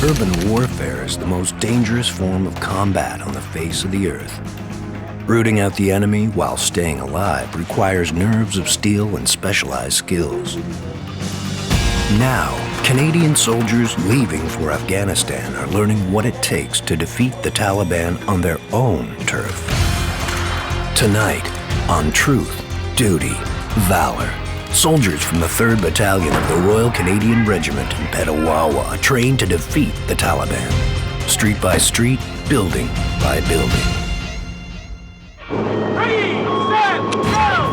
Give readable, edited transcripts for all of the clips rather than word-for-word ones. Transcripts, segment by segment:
Urban warfare is the most dangerous form of combat on the face of the earth. Rooting out the enemy while staying alive requires nerves of steel and specialized skills. Now, Canadian soldiers leaving for Afghanistan are learning what it takes to defeat the Taliban on their own turf. Tonight, on Truth, Duty, Valour, soldiers from the 3rd Battalion of the Royal Canadian Regiment in Petawawa train to defeat the Taliban, street by street, building by building. Ready, set, go!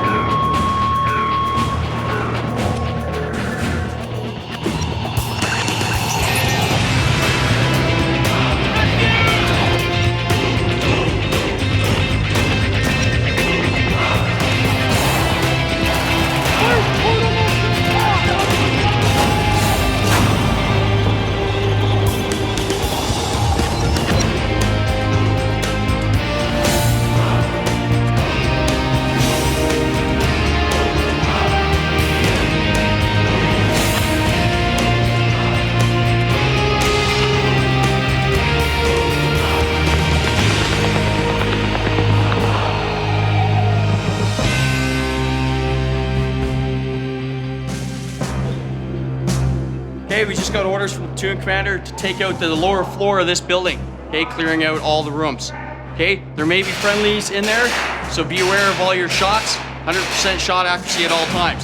Okay, we just got orders from the Platoon commander to take out the lower floor of this building. Okay, clearing out all the rooms. Okay, there may be friendlies in there, so be aware of all your shots. 100% shot accuracy at all times.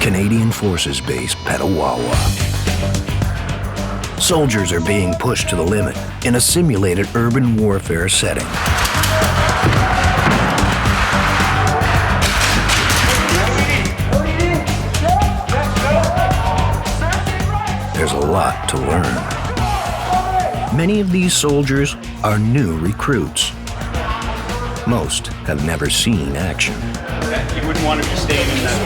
Canadian Forces Base, Petawawa. Soldiers are being pushed to the limit in a simulated urban warfare setting. There's a lot to learn. Many of these soldiers are new recruits. Most have never seen action. You wouldn't want to be staying in that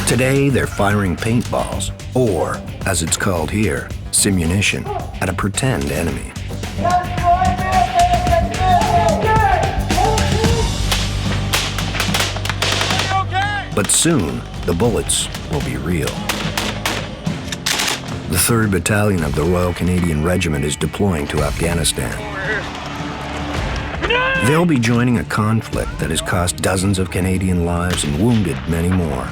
way. Today, they're firing paintballs, or, as it's called here, simunition, at a pretend enemy. But soon, the bullets will be real. The 3rd Battalion of the Royal Canadian Regiment is deploying to Afghanistan. They'll be joining a conflict that has cost dozens of Canadian lives and wounded many more.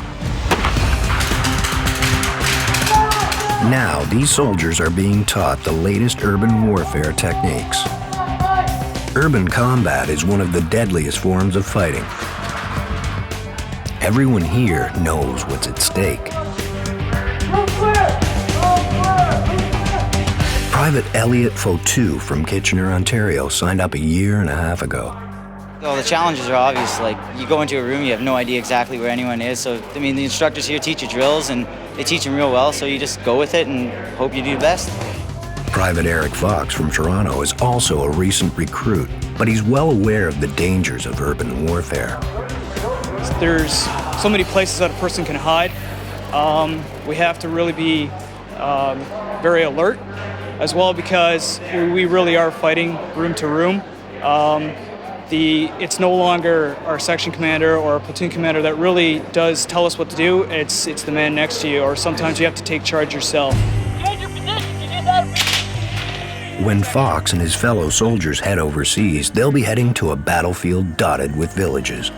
Now, these soldiers are being taught the latest urban warfare techniques. Urban combat is one of the deadliest forms of fighting. Everyone here knows what's at stake. Private Elliott Fauteux from Kitchener, Ontario signed up a year and a half ago. Well, the challenges are obvious. Like, you go into a room, you have no idea exactly where anyone is. So, I mean, the instructors here teach you drills, and they teach them real well, so you just go with it and hope you do the best. Private Erik from Toronto is also a recent recruit, but he's well aware of the dangers of urban warfare. There's so many places that a person can hide. We have to really be very alert as well, because we really are fighting room to room. It's no longer our section commander or our platoon commander that really does tell us what to do. It's the man next to you, or sometimes you have to take charge yourself. When Fox and his fellow soldiers head overseas, they'll be heading to a battlefield dotted with villages.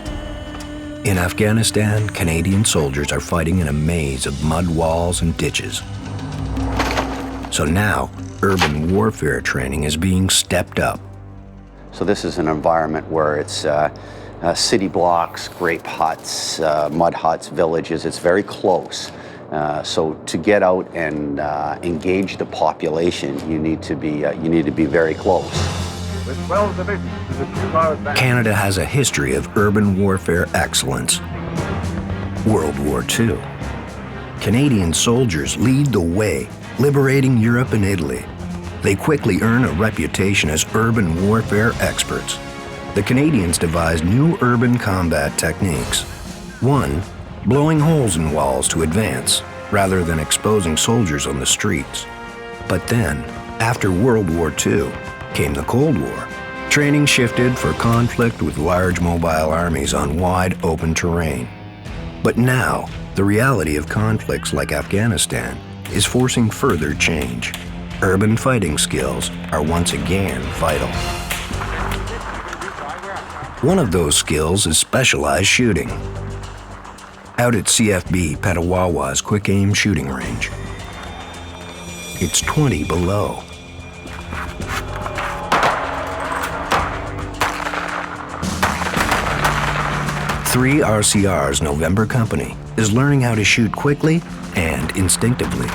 In Afghanistan, Canadian soldiers are fighting in a maze of mud walls and ditches. So now, urban warfare training is being stepped up. So this is an environment where it's city blocks, grape huts, mud huts, villages. It's very close. So to get out and engage the population, you need to be very close. With 12 divisions to the 2-hour advance. Canada has a history of urban warfare excellence. World War II. Canadian soldiers lead the way, liberating Europe and Italy. They quickly earn a reputation as urban warfare experts. The Canadians devised new urban combat techniques. One, blowing holes in walls to advance, rather than exposing soldiers on the streets. But then, after World War II, came the Cold War. Training shifted for conflict with large mobile armies on wide open terrain. But now, the reality of conflicts like Afghanistan is forcing further change. Urban fighting skills are once again vital. One of those skills is specialized shooting. Out at CFB Petawawa's quick aim shooting range, it's 20 below. Three RCR's November Company is learning how to shoot quickly and instinctively.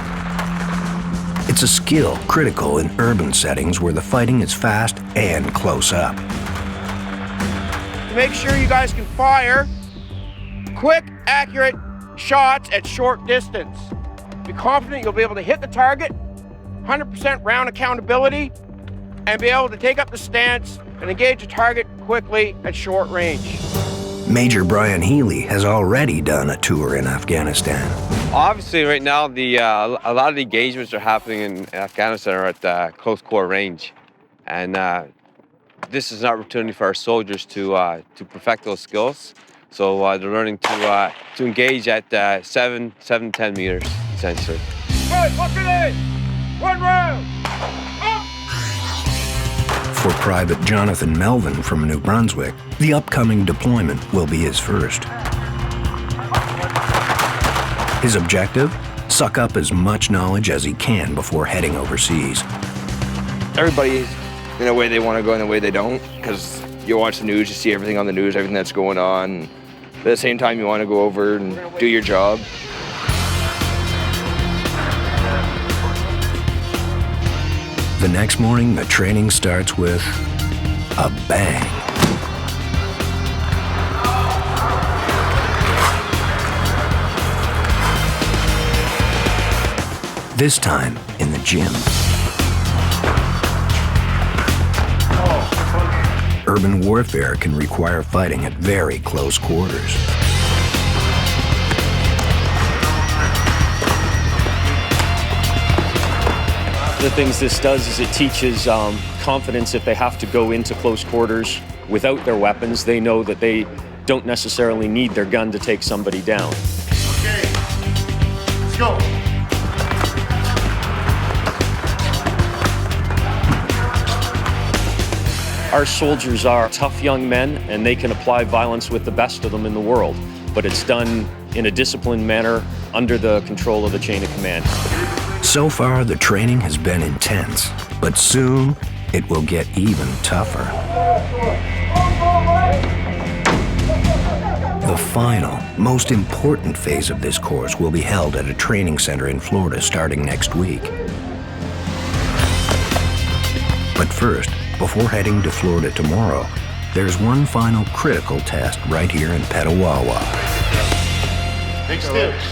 It's a skill critical in urban settings where the fighting is fast and close up. Make sure you guys can fire quick, accurate shots at short distance. Be confident you'll be able to hit the target, 100% round accountability, and be able to take up the stance and engage a target quickly at short range. Major Brian Healy has already done a tour in Afghanistan. Obviously, right now, a lot of the engagements are happening in Afghanistan are at close quarter range, and this is an opportunity for our soldiers to perfect those skills. So they're learning to engage at 7 to 10 meters, essentially. Good, look at it! 1 round! For Private Jonathan Melvin from New Brunswick, the upcoming deployment will be his first. His objective? Suck up as much knowledge as he can before heading overseas. Everybody, in a way they want to go, in a way they don't, because you watch the news, you see everything on the news, everything that's going on. But at the same time, you want to go over and do your job. The next morning, the training starts with a bang. This time in the gym. Urban warfare can require fighting at very close quarters. The things this does is it teaches confidence. If they have to go into close quarters without their weapons, they know that they don't necessarily need their gun to take somebody down. Okay, let's go. Our soldiers are tough young men, and they can apply violence with the best of them in the world, but it's done in a disciplined manner under the control of the chain of command. So far, the training has been intense, but soon it will get even tougher. The final, most important phase of this course will be held at a training center in Florida starting next week. But first, before heading to Florida tomorrow, there's one final critical test right here in Petawawa. Big sticks.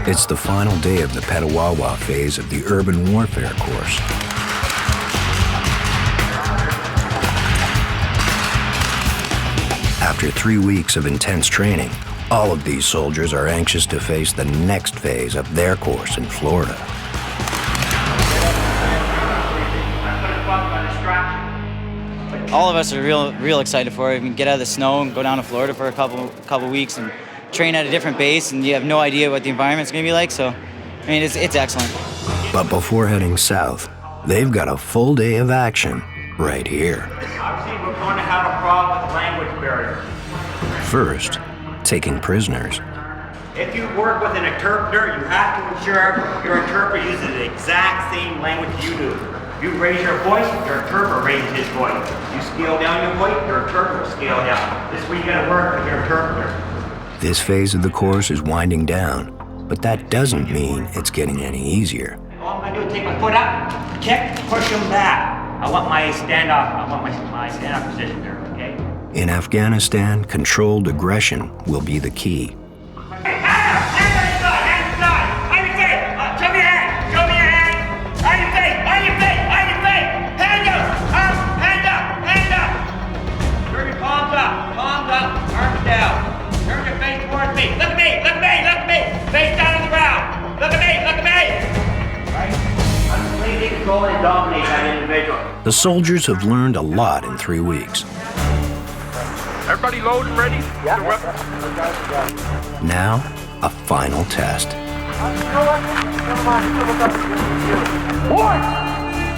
It's the final day of the Petawawa phase of the urban warfare course. After 3 weeks of intense training, all of these soldiers are anxious to face the next phase of their course in Florida. All of us are real excited for it. We can get out of the snow and go down to Florida for a couple weeks and train at a different base, and you have no idea what the environment's going to be like. So, I mean, it's excellent. But before heading south, they've got a full day of action right here. Obviously, we're going to have a problem with the language barrier. First, taking prisoners. If you work with an interpreter, you have to ensure your interpreter uses the exact same language you do. If you raise your voice, your interpreter raises his voice. You scale down your voice, your interpreter will scale down. This is where you got to work with your interpreter. This phase of the course is winding down, but that doesn't mean it's getting any easier. All I'm going to do is take my foot up, kick, push him back. I want my stand-off, my stand-off position there, okay? In Afghanistan, controlled aggression will be the key. Face down on the ground. Look at me. Right? I'm leaning control and dominate that individual. The soldiers have learned a lot in 3 weeks. Everybody loaded, ready? Yeah. Now, a final test.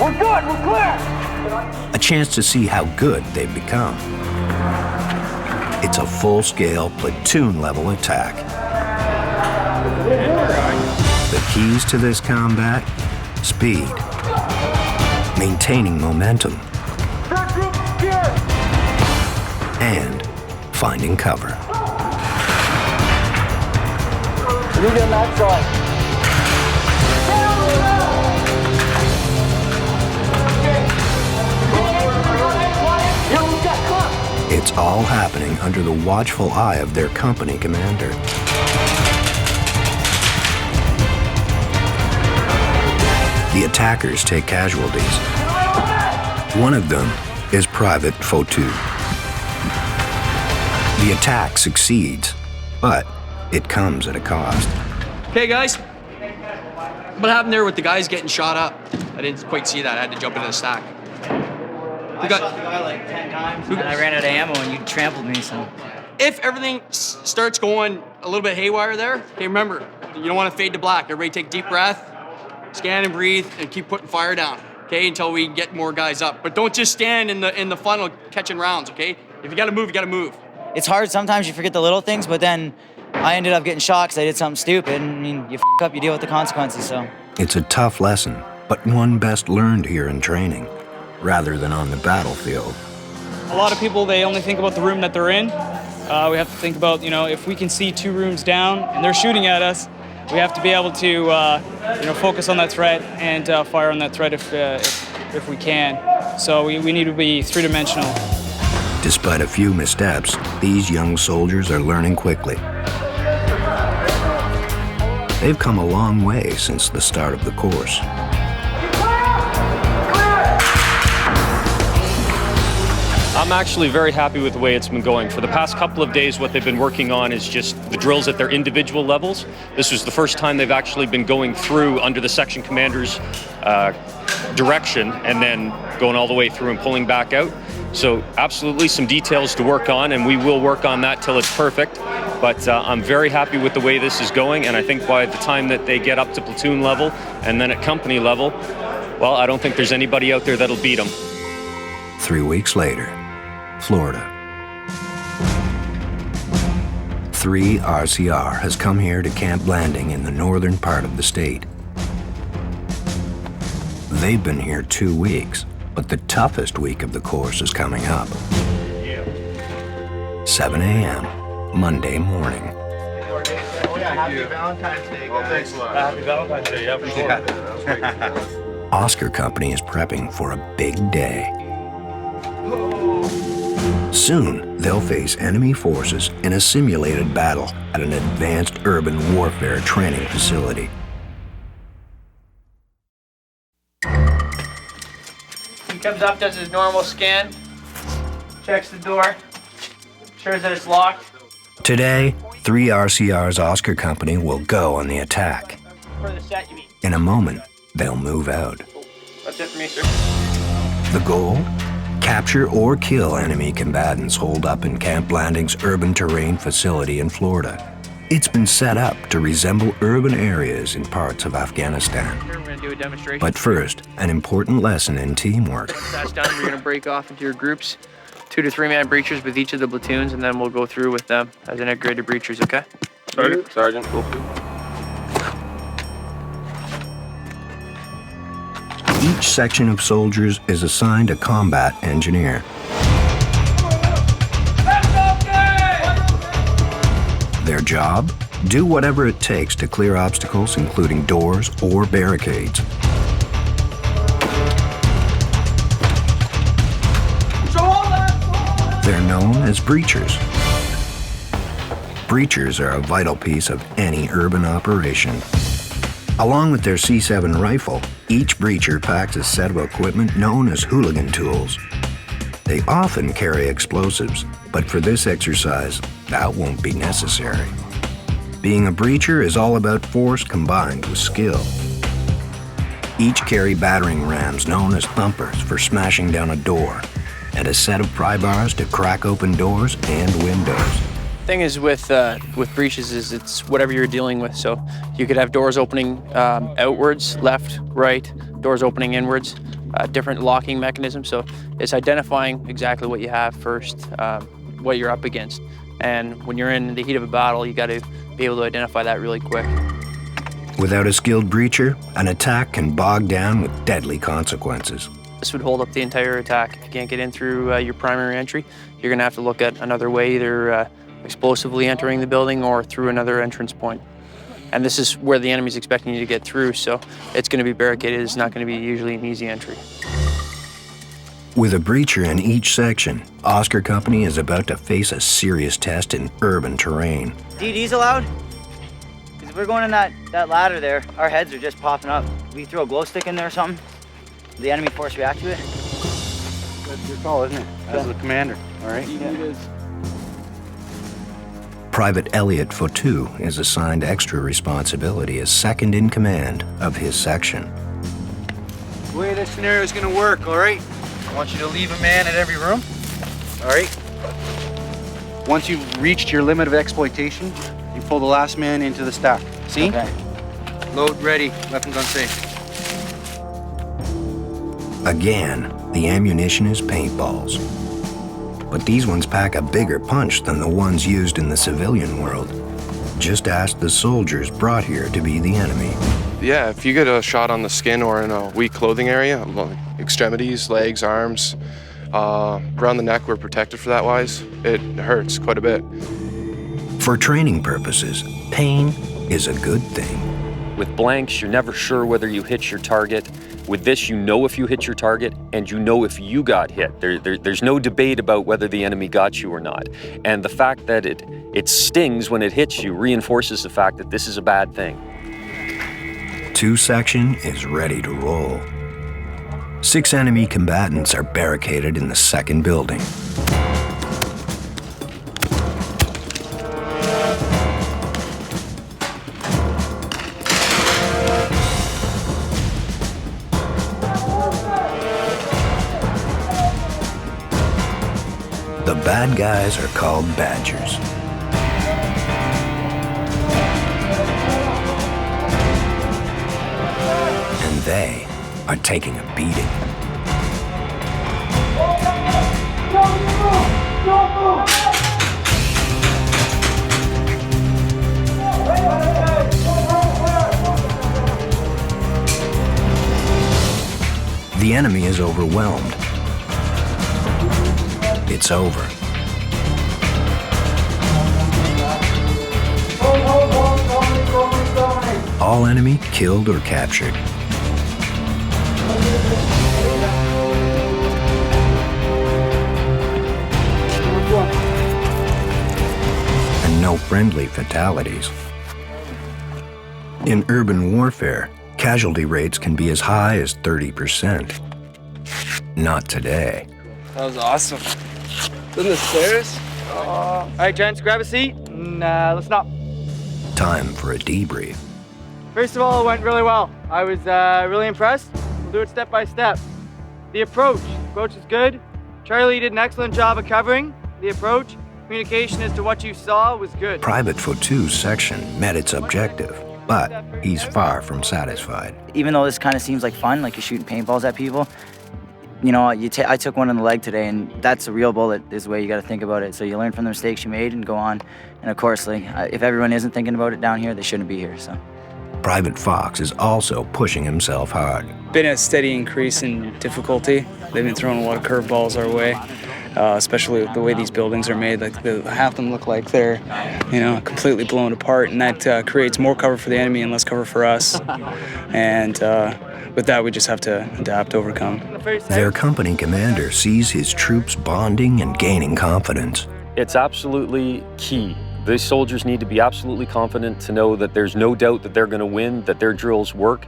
We're good, we're clear. A chance to see how good they've become. It's a full-scale platoon-level attack. The keys to this combat: speed, maintaining momentum, and finding cover. Move on that side. It's all happening under the watchful eye of their company commander. The attackers take casualties. One of them is Private Fauteux. The attack succeeds, but it comes at a cost. Okay, guys. What happened there with the guys getting shot up? I didn't quite see that. I had to jump into the stack. I shot the guy like 10 times, and I ran out of ammo, and you trampled me, so. If everything starts going a little bit haywire there, okay, remember, you don't want to fade to black. Everybody take a deep breath, scan and breathe, and keep putting fire down, okay, until we get more guys up. But don't just stand in the funnel catching rounds, okay? If you got to move, you got to move. It's hard. Sometimes you forget the little things, but then I ended up getting shot because I did something stupid. I mean, you f*** up, you deal with the consequences, so. It's a tough lesson, but one best learned here in training, rather than on the battlefield. A lot of people, they only think about the room that they're in. We have to think about, if we can see 2 rooms down and they're shooting at us, we have to be able to, focus on that threat and fire on that threat if we can. So we need to be 3-dimensional. Despite a few missteps, these young soldiers are learning quickly. They've come a long way since the start of the course. I'm actually very happy with the way it's been going. For the past couple of days, what they've been working on is just the drills at their individual levels. This was the first time they've actually been going through under the section commander's direction and then going all the way through and pulling back out. So absolutely some details to work on, and we will work on that till it's perfect. But I'm very happy with the way this is going, and I think by the time that they get up to platoon level and then at company level, well, I don't think there's anybody out there that'll beat them. 3 weeks later, Florida. 3 RCR has come here to Camp Blandling in the northern part of the state. They've been here 2 weeks, but the toughest week of the course is coming up. 7 a.m., Monday morning. Happy Valentine's Day, guys. Thanks a lot. Happy Valentine's Day, yeah, for sure. Oscar Company is prepping for a big day. Soon, they'll face enemy forces in a simulated battle at an advanced urban warfare training facility. He comes up, does his normal scan, checks the door, ensures that it's locked. Today, 3 RCR's Oscar Company will go on the attack. For the set, you mean? In a moment, they'll move out. That's it for me, sir. The goal? Capture or kill enemy combatants holed up in Camp Blandling's urban terrain facility in Florida. It's been set up to resemble urban areas in parts of Afghanistan. We're going to do a demonstration. But first, an important lesson in teamwork. Once that's done, we're going to break off into your groups, 2 to 3 man breachers with each of the platoons, and then we'll go through with them as integrated breachers, okay? Sergeant, go through. Each section of soldiers is assigned a combat engineer. Their job? Do whatever it takes to clear obstacles, including doors or barricades. They're known as breachers. Breachers are a vital piece of any urban operation. Along with their C7 rifle, each breacher packs a set of equipment known as hooligan tools. They often carry explosives, but for this exercise, that won't be necessary. Being a breacher is all about force combined with skill. Each carry battering rams known as thumpers for smashing down a door, and a set of pry bars to crack open doors and windows. Thing is with breaches is it's whatever you're dealing with. So you could have doors opening outwards, left, right, doors opening inwards, different locking mechanisms. So it's identifying exactly what you have first, what you're up against. And when you're in the heat of a battle, you got to be able to identify that really quick. Without a skilled breacher, an attack can bog down with deadly consequences. This would hold up the entire attack. If you can't get in through your primary entry, you're gonna have to look at another way, either explosively entering the building or through another entrance point. And this is where the enemy's expecting you to get through, so it's gonna be barricaded. It's not gonna be usually an easy entry. With a breacher in each section, Oscar Company is about to face a serious test in urban terrain. DD's allowed? Because if we're going in that ladder there, our heads are just popping up. We throw a glow stick in there or something, the enemy force react to it. That's your call, isn't it? As the commander, all right? Yeah. Private Elliott Fauteux is assigned extra responsibility as second in command of his section. The way this scenario is going to work, all right? I want you to leave a man at every room, all right? Once you've reached your limit of exploitation, you pull the last man into the stack. See? Okay. Load ready, weapons on safe. Again, the ammunition is paintballs. But these ones pack a bigger punch than the ones used in the civilian world. Just ask the soldiers brought here to be the enemy. Yeah, if you get a shot on the skin or in a weak clothing area, like extremities, legs, arms, around the neck, we're protected for that wise. It hurts quite a bit. For training purposes, pain is a good thing. With blanks, you're never sure whether you hit your target. With this, you know if you hit your target, and you know if you got hit. There's no debate about whether the enemy got you or not. And the fact that it stings when it hits you reinforces the fact that this is a bad thing. 2 Section is ready to roll. 6 enemy combatants are barricaded in the second building. The bad guys are called Badgers. And they are taking a beating. The enemy is overwhelmed. It's over. All enemy killed or captured. And no friendly fatalities. In urban warfare, casualty rates can be as high as 30%. Not today. That was awesome. In the stairs? All right, gents, grab a seat and let's not. Time for a debrief. First of all, it went really well. I was really impressed. We'll do it step by step. The approach is good. Charlie did an excellent job of covering the approach. Communication as to what you saw was good. Private Fauteux's section met its objective, but he's far from satisfied. Even though this kind of seems like fun, like you're shooting paintballs at people, you know, I took one in the leg today, and that's a real bullet is the way you got to think about it. So you learn from the mistakes you made and go on. And of course, like, if everyone isn't thinking about it down here, they shouldn't be here, so. Private Fox is also pushing himself hard. Been a steady increase in difficulty. They've been throwing a lot of curveballs our way, especially the way these buildings are made. Like half of them look like they're, completely blown apart, and that creates more cover for the enemy and less cover for us. And with that, we just have to adapt, overcome. Their company commander sees his troops bonding and gaining confidence. It's absolutely key. These soldiers need to be absolutely confident to know that there's no doubt that they're going to win, that their drills work.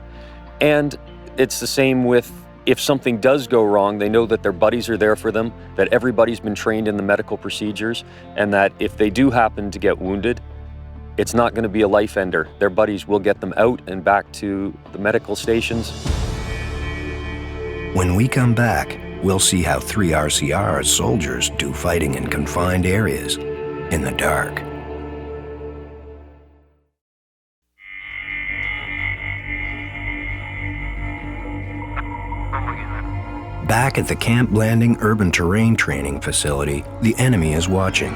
And it's the same with if something does go wrong, they know that their buddies are there for them, that everybody's been trained in the medical procedures, and that if they do happen to get wounded, it's not going to be a life ender. Their buddies will get them out and back to the medical stations. When we come back, we'll see how 3 RCR soldiers do fighting in confined areas in the dark. Back at the Camp Blandling Urban Terrain Training Facility, the enemy is watching.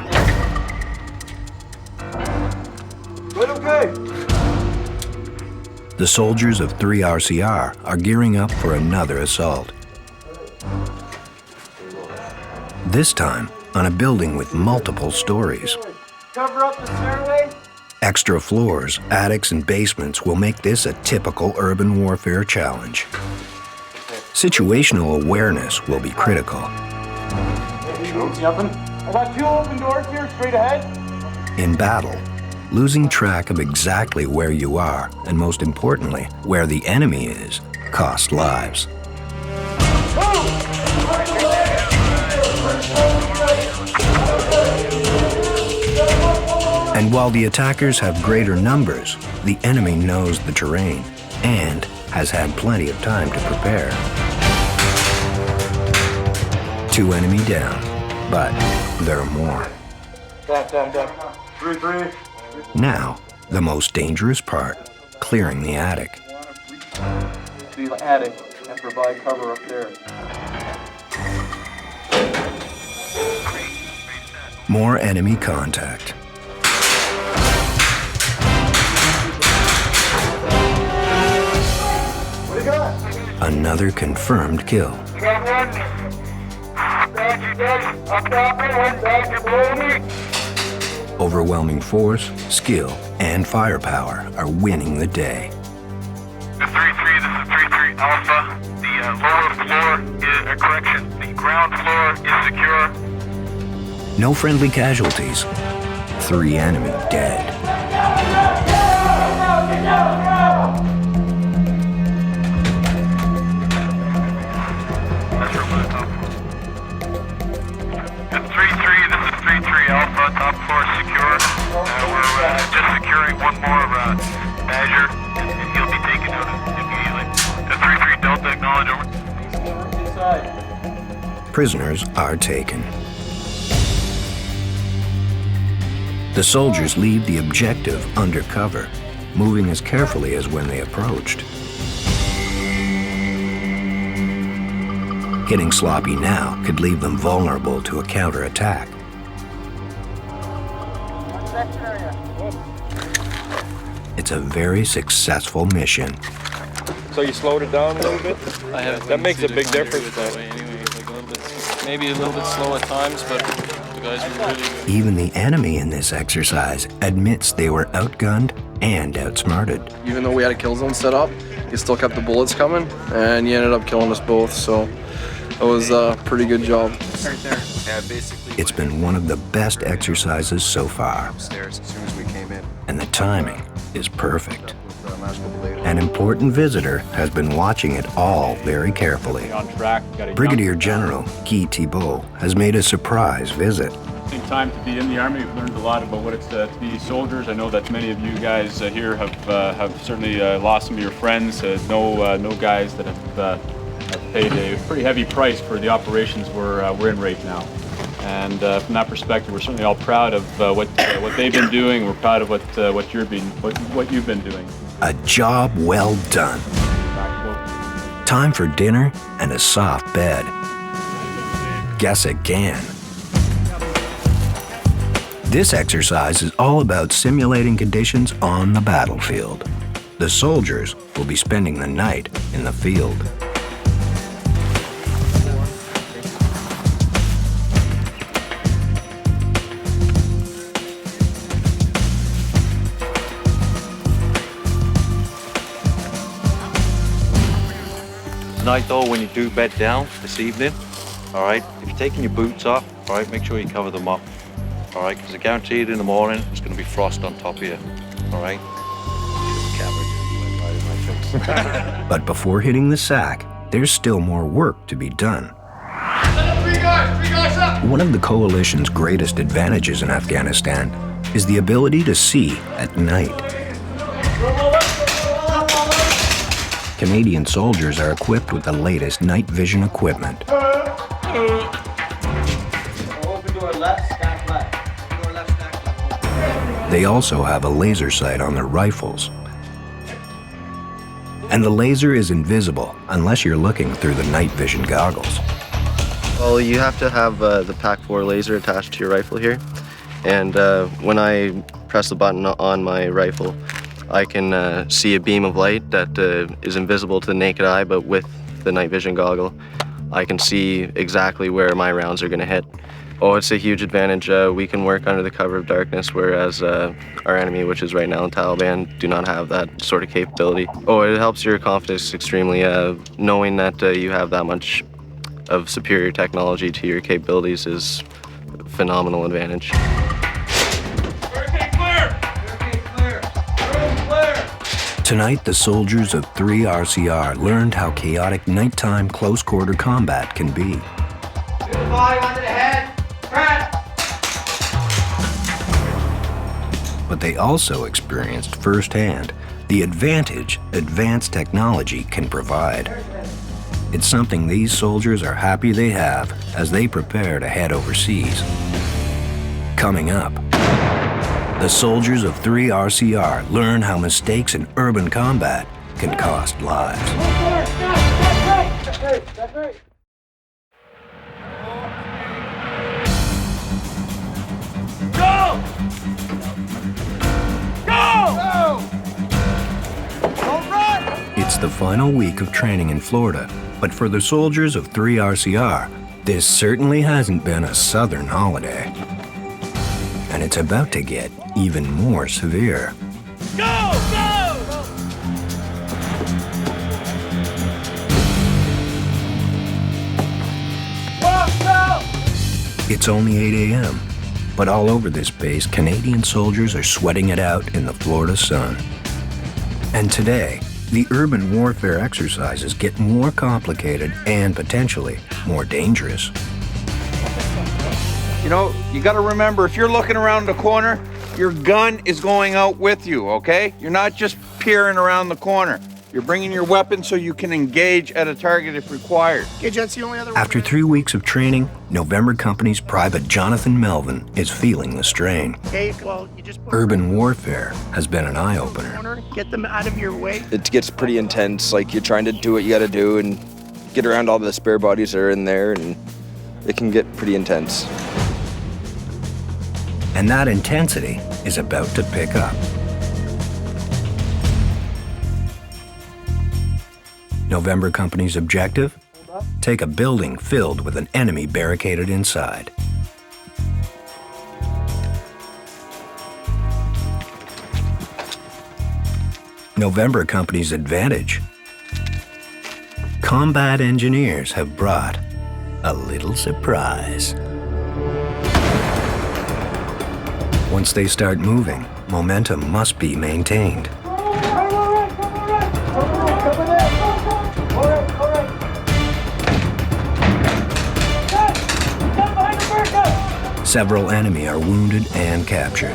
Okay. The soldiers of 3 RCR are gearing up for another assault. This time on a building with multiple stories. Cover up the stairway. Extra floors, attics, and basements will make this a typical urban warfare challenge. Situational awareness will be critical. I got 2 open doors here, straight ahead. In battle, losing track of exactly where you are, and most importantly, where the enemy is, costs lives. And while the attackers have greater numbers, the enemy knows the terrain and has had plenty of time to prepare. 2 enemy down, but there are more. Down. 3-3. Now, the most dangerous part, clearing the attic. The attic and provide cover up there. More enemy contact. What do you got? Another confirmed kill. Overwhelming force, skill, and firepower are winning the day. The 3-3, this is 3-3 Alpha. The lower floor is a correction. The ground floor is secure. No friendly casualties. 3 enemy dead. That's removed top. It's 3-3, this is 3-3 Alpha. Top floor is secure. We're just securing one more Badger, and he'll be taken out immediately. The 3-3 Delta, acknowledge over. Prisoners are taken. The soldiers leave the objective under cover, moving as carefully as when they approached. Getting sloppy now could leave them vulnerable to a counterattack. It's a very successful mission. So you slowed it down a little bit? I have. That makes a big difference then. Anyway, like a little bit, maybe a little bit slow at times, but the guys were really good. Even the enemy in this exercise admits they were outgunned and outsmarted. Even though we had a kill zone set up, he still kept the bullets coming, and he ended up killing us both, so it was a pretty good job. Right there. Yeah, basically. It's been one of the best exercises so far, Upstairs as soon as we came in. and the timing is perfect. An important visitor has been watching it all very carefully. Brigadier-General Guy Thibault has made a surprise visit. Interesting time to be in the Army. We've learned a lot about what it's to be soldiers. I know that many of you guys here have certainly lost some of your friends. No guys that have paid a pretty heavy price for the operations we're in right now. And from that perspective, we're certainly all proud of what they've been doing. We're proud of what you've been doing. A job well done. Time for dinner and a soft bed. Guess again. This exercise is all about simulating conditions on the battlefield. The soldiers will be spending the night in the field. Tonight though, when you do bed down this evening, all right, if you're taking your boots off, all right, make sure you cover them up, all right, because I guarantee it in the morning, it's going to be frost on top of you, all right? But before hitting the sack, there's still more work to be done. Three guys up! One of the coalition's greatest advantages in Afghanistan is the ability to see at night. Canadian soldiers are equipped with the latest night vision equipment. They also have a laser sight on their rifles. And the laser is invisible unless you're looking through the night vision goggles. Well, you have to have the PAC-4 laser attached to your rifle here. And when I press the button on my rifle, I can see a beam of light that is invisible to the naked eye, but with the night vision goggle, I can see exactly where my rounds are going to hit. Oh, it's a huge advantage. We can work under the cover of darkness, whereas our enemy, which is right now in Taliban, do not have that sort of capability. Oh, it helps your confidence extremely. Knowing that you have that much of superior technology to your capabilities is a phenomenal advantage. Tonight, the soldiers of 3 RCR learned how chaotic nighttime close-quarter combat can be. But they also experienced firsthand the advantage advanced technology can provide. It's something these soldiers are happy they have as they prepare to head overseas. Coming up, the soldiers of 3 RCR learn how mistakes in urban combat can cost lives. Go! Go! Don't run! It's the final week of training in Florida, but for the soldiers of 3 RCR, this certainly hasn't been a southern holiday. And it's about to get even more severe. Go! Go! Go! It's only 8 a.m., but all over this base, Canadian soldiers are sweating it out in the Florida sun. And today, the urban warfare exercises get more complicated and potentially more dangerous. You know, you got to remember, if you're looking around the corner, your gun is going out with you, okay? You're not just peering around the corner. You're bringing your weapon so you can engage at a target if required. Okay, gents, the only other After 3 weeks of training, November Company's Private Jonathan Melvin is feeling the strain. Okay, well, you just Urban warfare has been an eye-opener. get them out of your way. It gets pretty intense. Like, you're trying to do what you got to do and get around all the spare bodies that are in there, and it can get pretty intense. And that intensity is about to pick up. November Company's objective? Take a building filled with an enemy barricaded inside. November Company's advantage? Combat engineers have brought a little surprise. Once they start moving, momentum must be maintained. Several enemy are wounded and captured.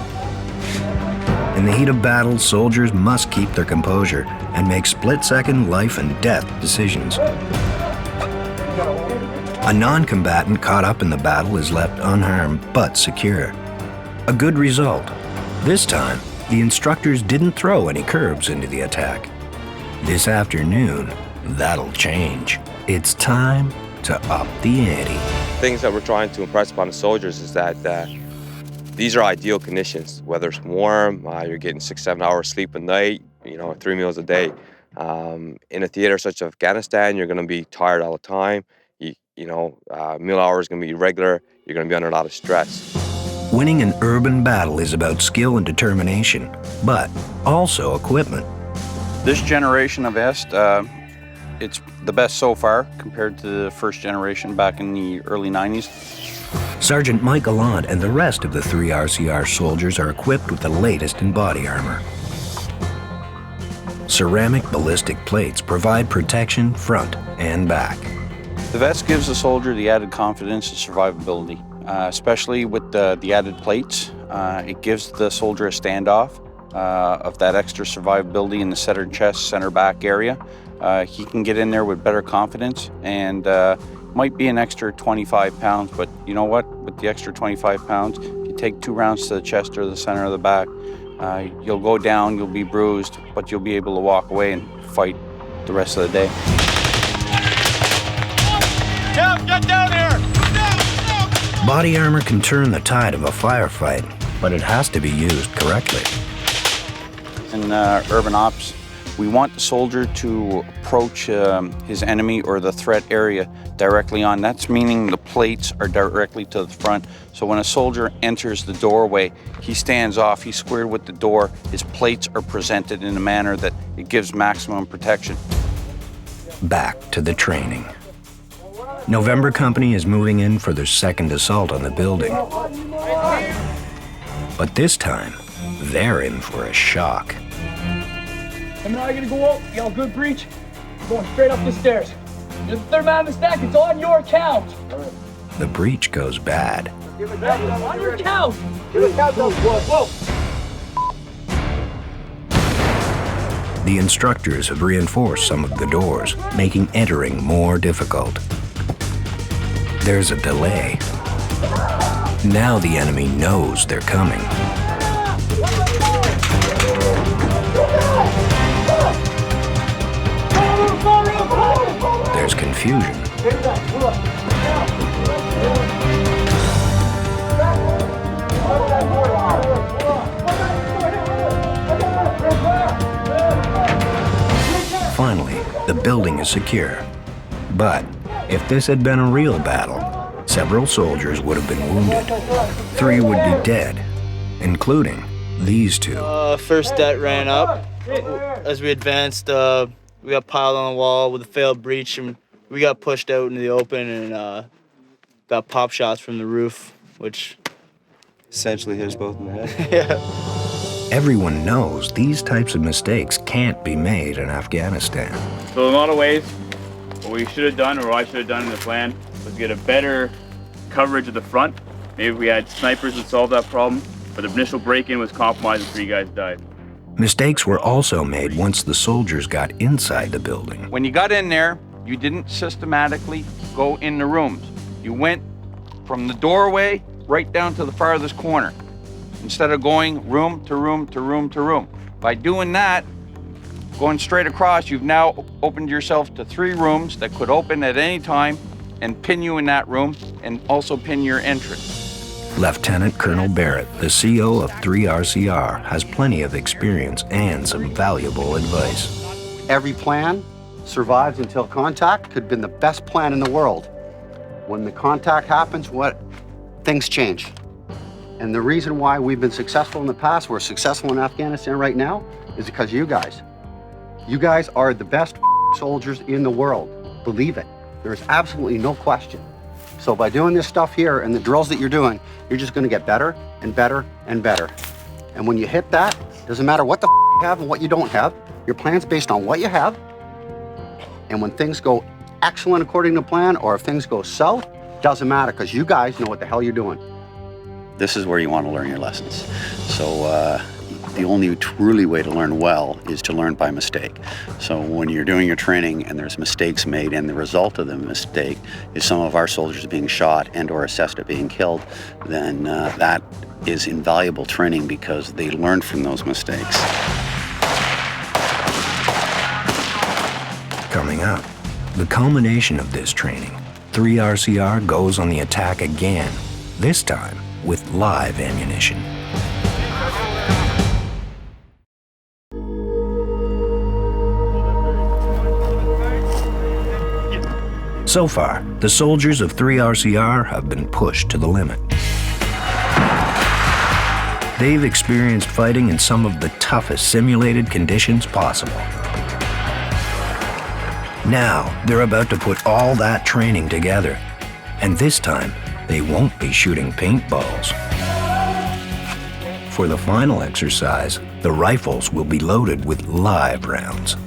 In the heat of battle, soldiers must keep their composure and make split-second life and death decisions. A non-combatant caught up in the battle is left unharmed but secure. A good result. This time, the instructors didn't throw any curves into the attack. This afternoon, that'll change. It's time to up the ante. Things that we're trying to impress upon the soldiers is that these are ideal conditions. Whether it's warm, you're getting 6-7 hours sleep a night, 3 meals a day. In a theater such as Afghanistan, you're going to be tired all the time. Meal hours are going to be irregular. You're going to be under a lot of stress. Winning an urban battle is about skill and determination, but also equipment. This generation of EST, it's the best so far compared to the first generation back in the early 90s. Sergeant Mike Gallant and the rest of the 3 RCR soldiers are equipped with the latest in body armor. Ceramic ballistic plates provide protection front and back. The vest gives the soldier the added confidence and survivability, especially with the added plates. It gives the soldier a standoff of that extra survivability in the center chest, center back area. he can get in there with better confidence, and might be an extra 25 pounds, but you know what? With the extra 25 pounds, if you take 2 rounds to the chest or the center of the back, you'll go down, you'll be bruised, but you'll be able to walk away and fight the rest of the day. Get down here! Body armor can turn the tide of a firefight, but it has to be used correctly. In urban ops, we want the soldier to approach his enemy or the threat area directly on. That's meaning the plates are directly to the front. So when a soldier enters the doorway, he stands off, he's squared with the door. His plates are presented in a manner that it gives maximum protection. Back to the training. November Company is moving in for their second assault on the building. But this time, they're in for a shock. Him and I are gonna go out, yell good breach, going straight up the stairs. You're the third man in the stack, it's on your account. The breach goes bad. On your account. Whoa. The instructors have reinforced some of the doors, making entering more difficult. There's a delay. Now the enemy knows they're coming. There's confusion. Finally, the building is secure. But if this had been a real battle, several soldiers would have been wounded. 3 would be dead, including these 2. First det ran up. As we advanced, we got piled on the wall with a failed breach, and we got pushed out into the open and got pop shots from the roof, which essentially hit us both in the head. Yeah. Everyone knows these types of mistakes can't be made in Afghanistan. So in a lot of ways, what we should have done, or what I should have done in the plan, was get a better coverage at the front. Maybe if we had snipers that solved that problem, but the initial break-in was compromised and 3 guys died. Mistakes were also made once the soldiers got inside the building. When you got in there, you didn't systematically go in the rooms. You went from the doorway right down to the farthest corner, instead of going room to room to room to room. By doing that, going straight across, you've now opened yourself to 3 rooms that could open at any time and pin you in that room and also pin your entrance. Lieutenant Colonel Barrett, the CO of 3RCR, has plenty of experience and some valuable advice. Every plan survives until contact. Could have been the best plan in the world. When the contact happens, things change. And the reason why we've been successful in the past, we're successful in Afghanistan right now, is because of you guys. You guys are the best soldiers in the world. Believe it. There's absolutely no question. So by doing this stuff here and the drills that you're doing, you're just going to get better and better and better. And when you hit that, doesn't matter what the you have and what you don't have. Your plan's based on what you have. And when things go excellent according to plan, or if things go south, doesn't matter, because you guys know what the hell you're doing. This is where you want to learn your lessons. So the only truly way to learn well is to learn by mistake. So when you're doing your training and there's mistakes made, and the result of the mistake is some of our soldiers being shot and or assessed at being killed, then that is invaluable training because they learn from those mistakes. Coming up, the culmination of this training, 3RCR goes on the attack again, this time with live ammunition. So far, the soldiers of 3RCR have been pushed to the limit. They've experienced fighting in some of the toughest simulated conditions possible. Now, they're about to put all that training together, and this time, they won't be shooting paintballs. For the final exercise, the rifles will be loaded with live rounds.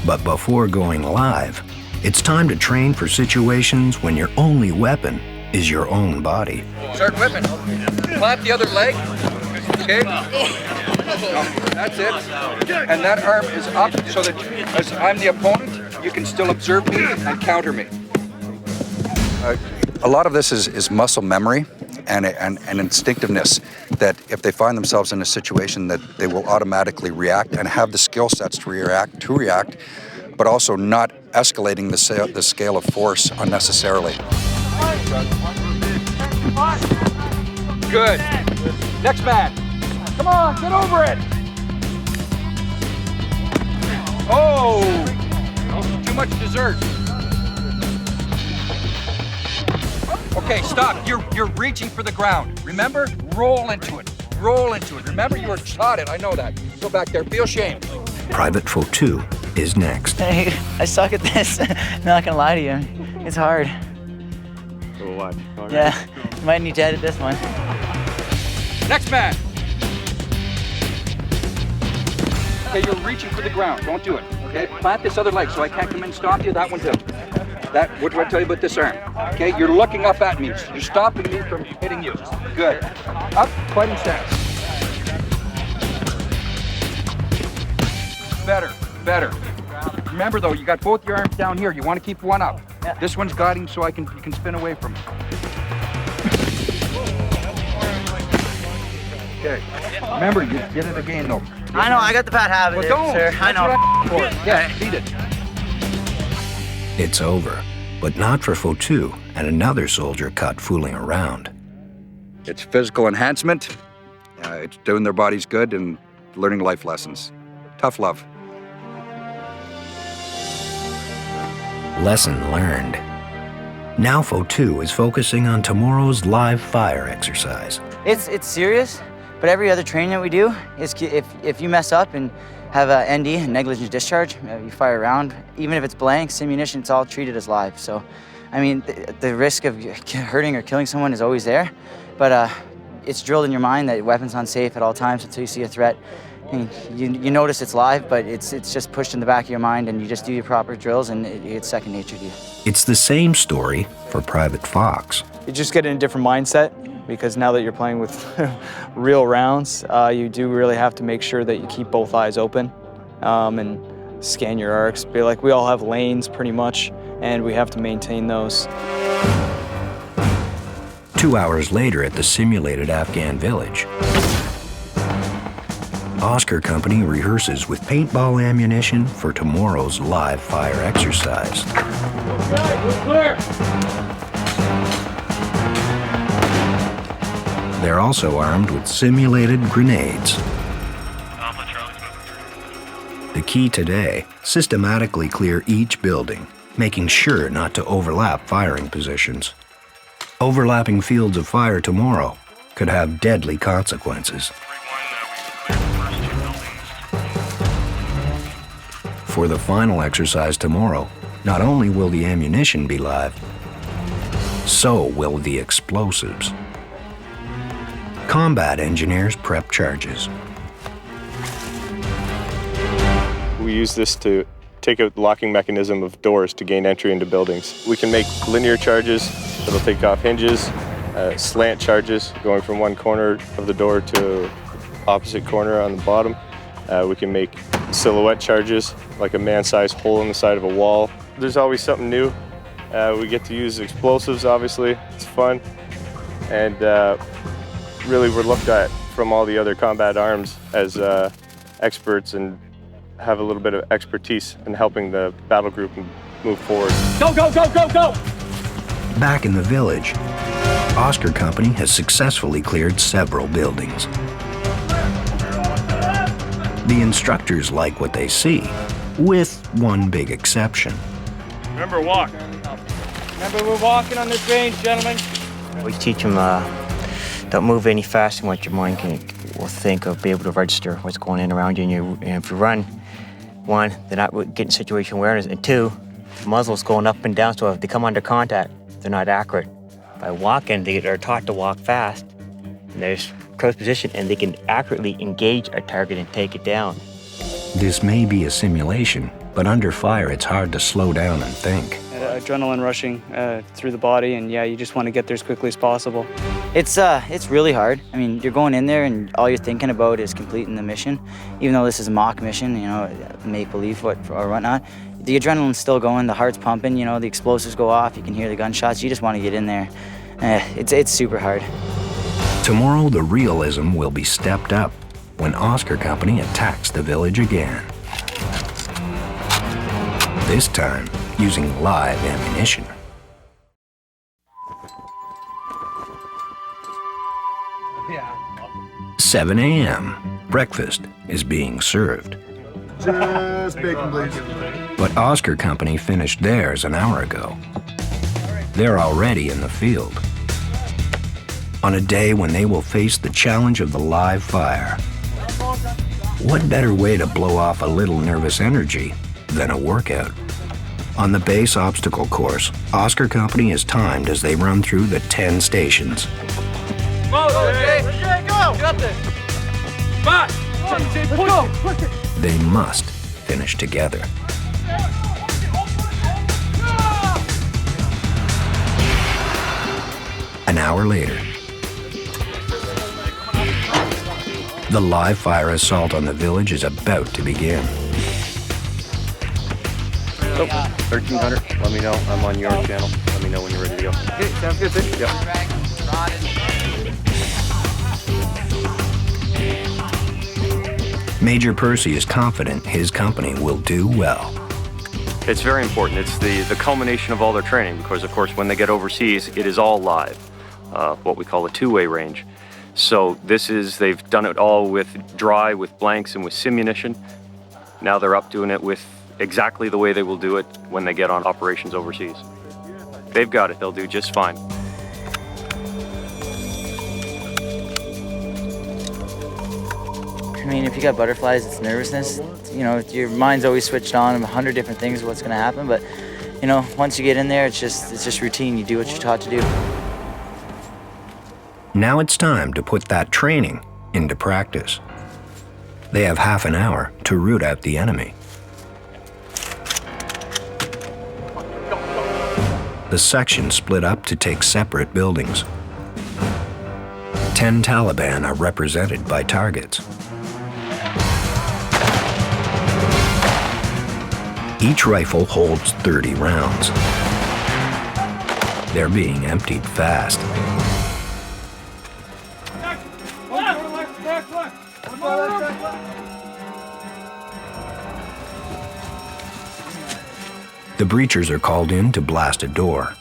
But before going live, it's time to train for situations when your only weapon is your own body. Start whipping. Clap the other leg. Okay. That's it. And that arm is up so that as I'm the opponent, you can still observe me and counter me. A lot of this is muscle memory and instinctiveness, that if they find themselves in a situation that they will automatically react and have the skill sets to react, but also not escalating the scale of force unnecessarily. Good. Next man. Come on, get over it. Oh, too much dessert. Okay, stop. You're reaching for the ground. Remember? Roll into it. Roll into it. Remember, you were shot at. I know that. Go back there. Feel shame. Private Fauteux is next. Hey, I suck at this. Not gonna lie to you. It's hard. We'll watch. Yeah, you might need to edit this one. Next man. Okay, you're reaching for the ground. Don't do it. Okay, plant this other leg so I can't come in and stop you. That one too. What do I tell you about this arm? Okay, you're looking up at me. You're stopping me from hitting you. Good. Up, fighting stance. Better. Remember though, you got both your arms down here. You want to keep one up. Yeah. This one's guiding so you can spin away from it. Okay. Remember, you get it again though. I know, I got the bad habit, sir. I know. Yeah, beat it. It's over, but not for Fauteux and another soldier caught fooling around. It's physical enhancement. It's doing their bodies good and learning life lessons. Tough love. Lesson learned. Now Fauteux is focusing on tomorrow's live fire exercise. It's serious, but every other training that we do is if you mess up and have a ND, negligent discharge, you fire around, even if it's blanks, ammunition, it's all treated as live. So, I mean, the risk of hurting or killing someone is always there, but it's drilled in your mind that weapon's unsafe at all times until you see a threat. And you notice it's live, but it's just pushed in the back of your mind, and you just do your proper drills, and it's second nature to you. It's the same story for Private Fox. You just get in a different mindset, because now that you're playing with real rounds, you do really have to make sure that you keep both eyes open and scan your arcs. But like, we all have lanes pretty much, and we have to maintain those. 2 hours later at the simulated Afghan village, Oscar Company rehearses with paintball ammunition for tomorrow's live fire exercise. Okay, we're clear. They're also armed with simulated grenades. The key today, systematically clear each building, making sure not to overlap firing positions. Overlapping fields of fire tomorrow could have deadly consequences. For the final exercise tomorrow, not only will the ammunition be live, so will the explosives. Combat engineers prep charges. We use this to take out the locking mechanism of doors to gain entry into buildings. We can make linear charges that'll take off hinges, slant charges going from one corner of the door to opposite corner on the bottom. We can make silhouette charges, like a man-sized hole in the side of a wall. There's always something new. We get to use explosives, obviously. It's fun. And really, we're looked at from all the other combat arms as experts and have a little bit of expertise in helping the battle group move forward. Go, go, go, go, go! Back in the village, Oscar Company has successfully cleared several buildings. The instructors like what they see, with one big exception. Remember, walk. Remember, we're walking on this range, gentlemen. We teach them don't move any faster than what your mind will think or be able to register what's going on around you. And if you run, one, they're not getting situation awareness, and two, the muzzle's going up and down, so if they come under contact, they're not accurate. By walking, they are taught to walk fast, and there's close position, and they can accurately engage a target and take it down. This may be a simulation, but under fire it's hard to slow down and think. A adrenaline rushing through the body, and yeah, you just want to get there as quickly as possible. It's really hard. I mean, you're going in there and all you're thinking about is completing the mission. Even though this is a mock mission, you know, make-believe or whatnot, the adrenaline's still going, the heart's pumping, you know, the explosives go off, you can hear the gunshots, you just want to get in there. It's super hard. Tomorrow, the realism will be stepped up when Oscar Company attacks the village again. This time, using live ammunition. 7 a.m. Breakfast is being served. Just bacon, please. But Oscar Company finished theirs an hour ago. They're already in the field. On a day when they will face the challenge of the live fire. What better way to blow off a little nervous energy than a workout? On the base obstacle course, Oscar Company is timed as they run through the 10 stations. Come on, Jay. Go. You got this. Come on. Let's go. They must finish together. An hour later, the live fire assault on the village is about to begin. 1300, let me know. I'm on your channel. Let me know when you're ready to go. Okay, sounds good, sir. Yep. Major Percy is confident his company will do well. It's very important. It's the culmination of all their training because, of course, when they get overseas, it is all live, what we call a two-way range. So they've done it all with dry, with blanks, and with simunition. Now they're up doing it with exactly the way they will do it when they get on operations overseas. They've got it. They'll do just fine. I mean, if you got butterflies, it's nervousness. You know, your mind's always switched on 100 different things of what's going to happen. But, you know, once you get in there, it's just routine. You do what you're taught to do. Now it's time to put that training into practice. They have half an hour to root out the enemy. The section split up to take separate buildings. 10 Taliban are represented by targets. Each rifle holds 30 rounds. They're being emptied fast. The breachers are called in to blast a door.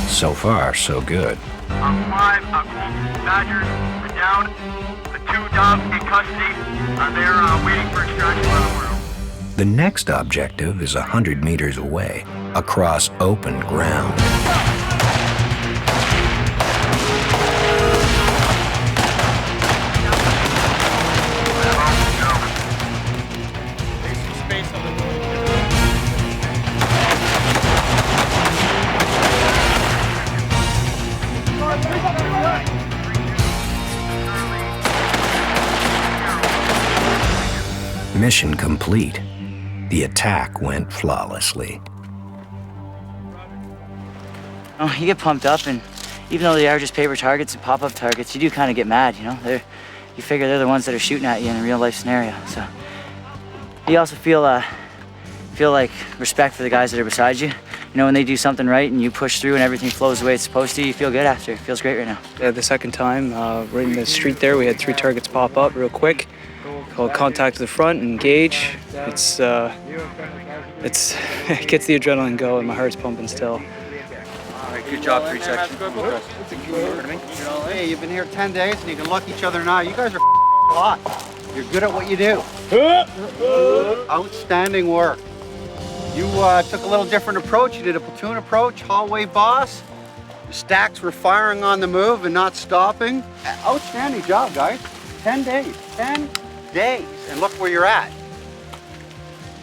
So far, so good. 5 Badgers are down. The 2 dogs in custody. They're waiting for extraction by the world. The next objective is 100 meters away, across open ground. Mission complete. The attack went flawlessly. Oh, you get pumped up, and even though they are just paper targets and pop-up targets, you do kind of get mad, you know? You figure they're the ones that are shooting at you in a real-life scenario. So you also feel like respect for the guys that are beside you. You know, when they do something right and you push through and everything flows the way it's supposed to, you feel good after. It feels great right now. Yeah, the second time, right in the street there, we had 3 targets pop up real quick. Called contact to the front, engage. It gets the adrenaline going. My heart's pumping still. All right, good job, 3 sections. Hey, you've been here 10 days and you can look each other now. You guys are hot. You're good at what you do. Outstanding work. You took a little different approach. You did a platoon approach, hallway boss. The stacks were firing on the move and not stopping. Outstanding job, guys. 10 days. 10 days. And look where you're at.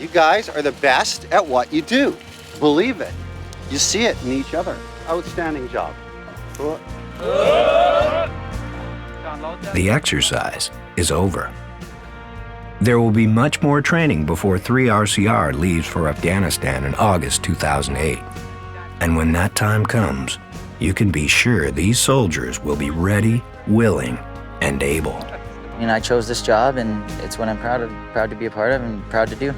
You guys are the best at what you do. Believe it. You see it in each other. Outstanding job. The exercise is over. There will be much more training before 3 RCR leaves for Afghanistan in August 2008. And when that time comes, you can be sure these soldiers will be ready, willing, and able. You know, I chose this job, and it's what I'm proud to be a part of and proud to do.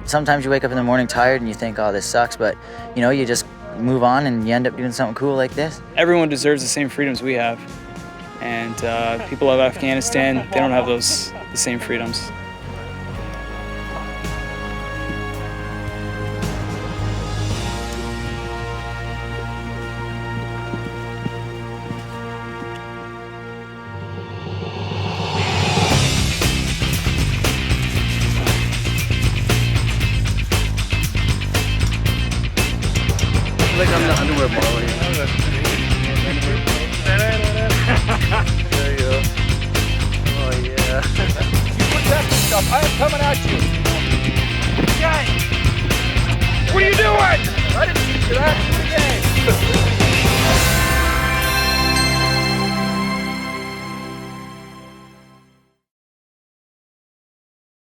Sometimes you wake up in the morning tired and you think, oh, this sucks, but you know, you just move on and you end up doing something cool like this. Everyone deserves the same freedoms we have. And people of Afghanistan, they don't have the same freedoms. Like I'm the underwear model here. There you go. Oh yeah. You protect yourself. I am coming at you. Guys, what are you doing? I didn't teach you that.